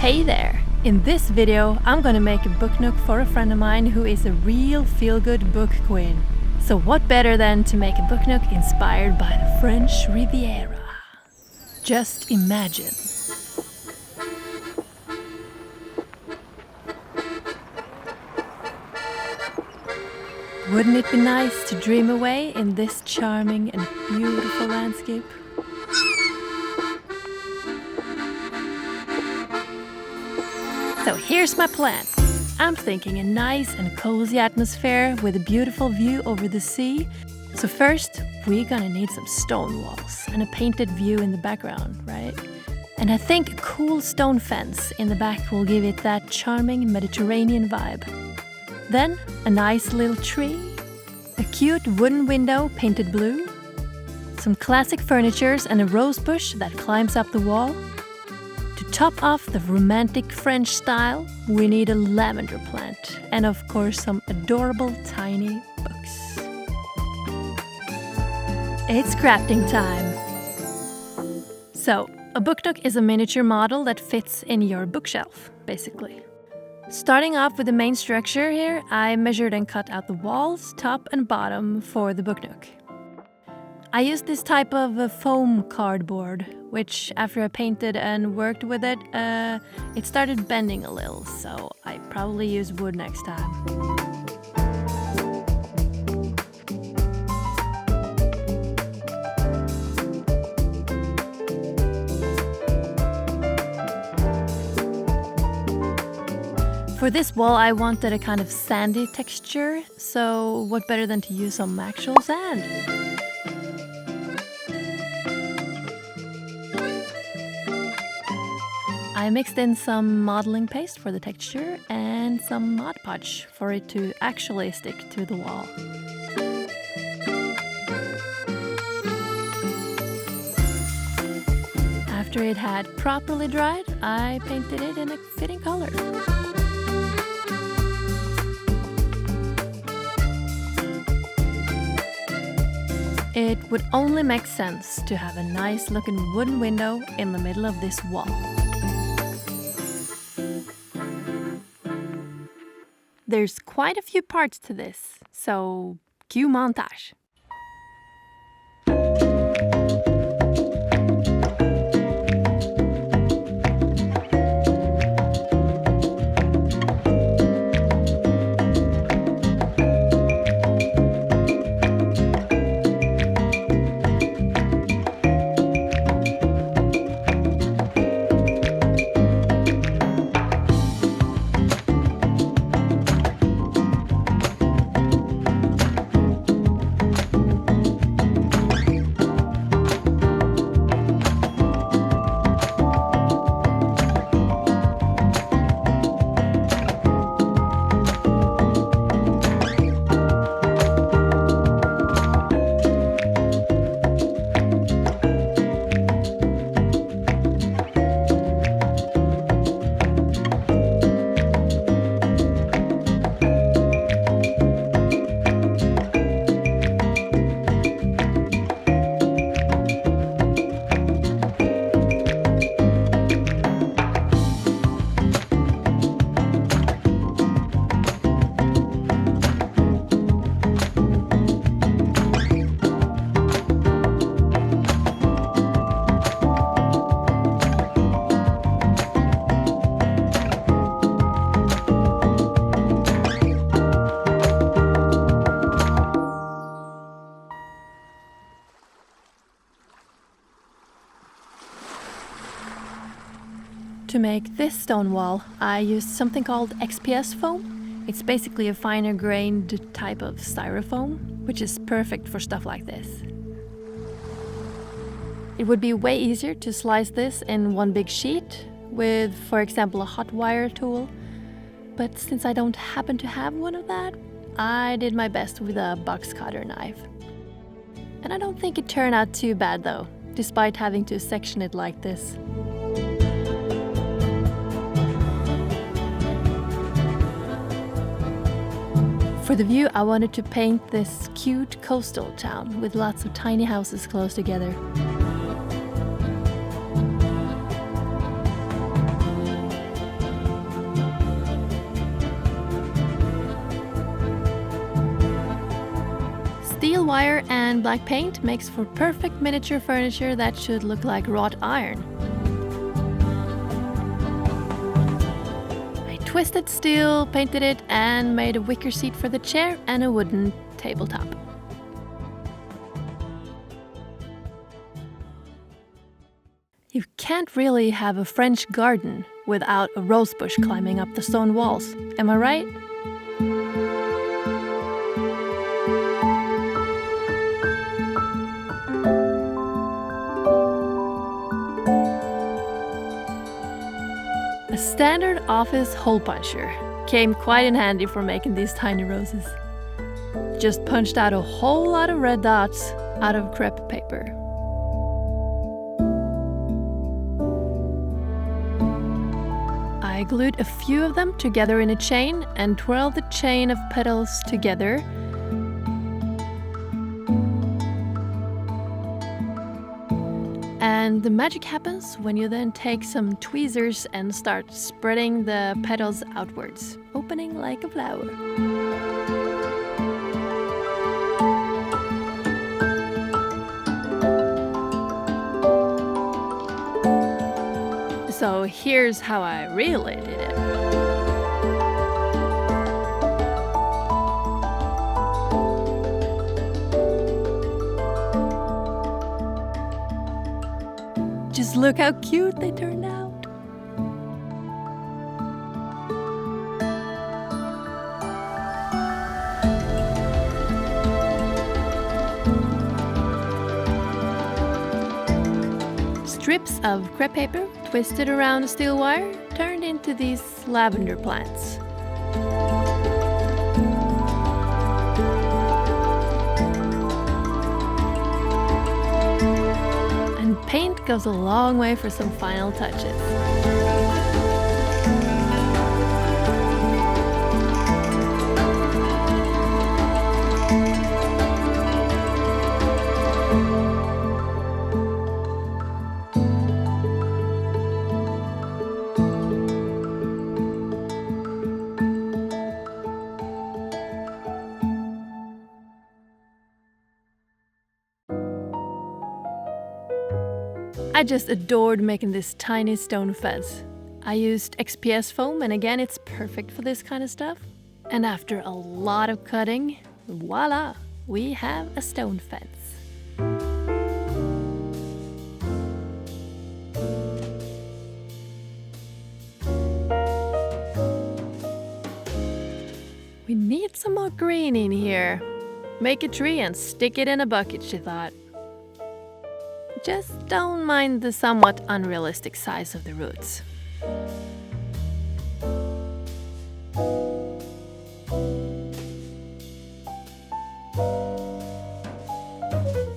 Hey there! In this video, I'm gonna make a book nook for a friend of mine who is a real feel-good book queen. So what better than to make a book nook inspired by the French Riviera? Just imagine. Wouldn't it be nice to dream away in this charming and beautiful landscape? So here's my plan. I'm thinking a nice and cozy atmosphere with a beautiful view over the sea. So first, we're gonna need some stone walls and a painted view in the background, right? And I think a cool stone fence in the back will give it that charming Mediterranean vibe. Then, a nice little tree, a cute wooden window painted blue, some classic furnitures and a rose bush that climbs up the wall. To top off the romantic French style, we need a lavender plant and of course some adorable tiny books. It's crafting time! So, a book nook is a miniature model that fits in your bookshelf, basically. Starting off with the main structure here, I measured and cut out the walls, top and bottom for the book nook. I used this type of foam cardboard, which after I painted and worked with it, it started bending a little, so I probably use wood next time. For this wall I wanted a kind of sandy texture, so what better than to use some actual sand? I mixed in some modeling paste for the texture and some Mod Podge for it to actually stick to the wall. After it had properly dried, I painted it in a fitting color. It would only make sense to have a nice looking wooden window in the middle of this wall. There's quite a few parts to this, so cue montage. To make this stone wall, I used something called XPS foam. It's basically a finer grained type of styrofoam, which is perfect for stuff like this. It would be way easier to slice this in one big sheet with, for example, a hot wire tool. But since I don't happen to have one of that, I did my best with a box cutter knife. And I don't think it turned out too bad though, despite having to section it like this. For the view, I wanted to paint this cute coastal town with lots of tiny houses close together. Steel wire and black paint makes for perfect miniature furniture that should look like wrought iron. I twisted steel, painted it, and made a wicker seat for the chair and a wooden tabletop. You can't really have a French garden without a rosebush climbing up the stone walls, am I right? A standard office hole puncher came quite in handy for making these tiny roses. Just punched out a whole lot of red dots out of crepe paper. I glued a few of them together in a chain and twirled the chain of petals together. And the magic happens when you then take some tweezers and start spreading the petals outwards, opening like a flower. So here's how I really did it. Just look how cute they turned out. Strips of crepe paper twisted around steel wire turned into these lavender plants. And paint goes a long way for some final touches. I just adored making this tiny stone fence. I used XPS foam, and again, it's perfect for this kind of stuff. And after a lot of cutting, voila, we have a stone fence. We need some more green in here. Make a tree and stick it in a bucket, she thought. Just don't mind the somewhat unrealistic size of the roots.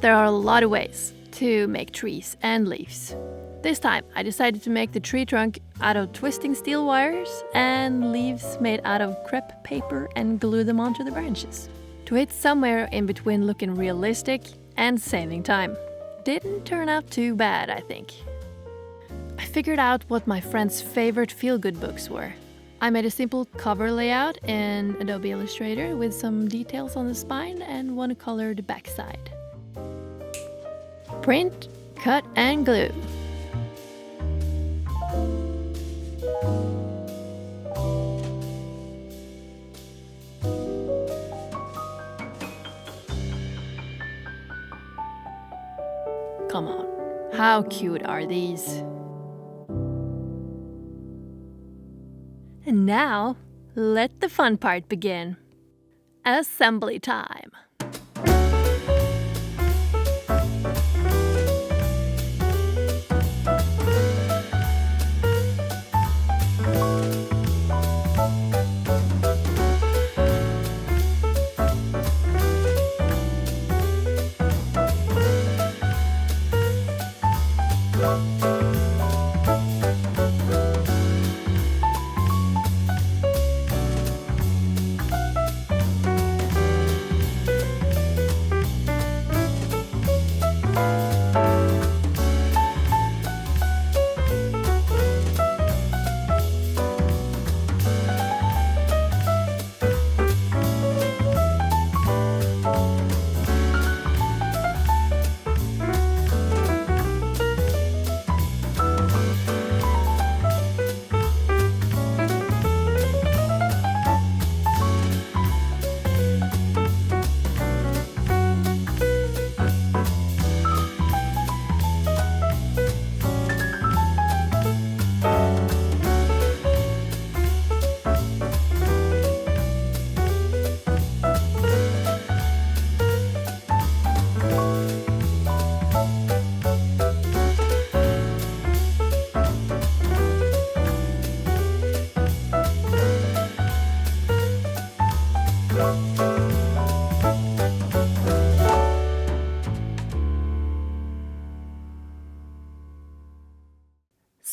There are a lot of ways to make trees and leaves. This time I decided to make the tree trunk out of twisting steel wires and leaves made out of crepe paper and glue them onto the branches. To hit somewhere in between looking realistic and saving time. Didn't turn out too bad, I think. I figured out what my friend's favorite Feelgood books were. I made a simple cover layout in Adobe Illustrator with some details on the spine and one-colored backside. Print, cut, and glue. Come on, how cute are these? And now, let the fun part begin. Assembly time.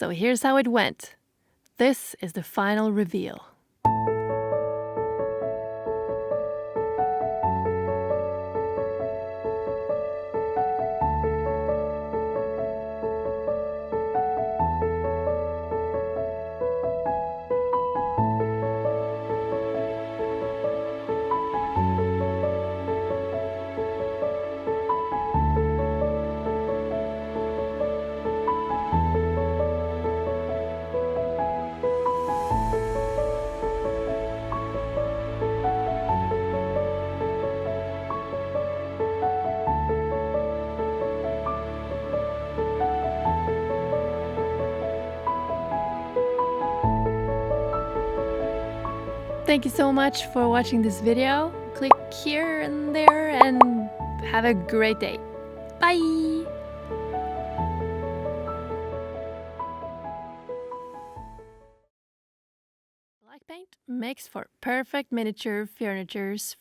So here's how it went. This is the final reveal. Thank you so much for watching this video. Click here and there and have a great day. Bye! Black paint makes for perfect miniature furnitures.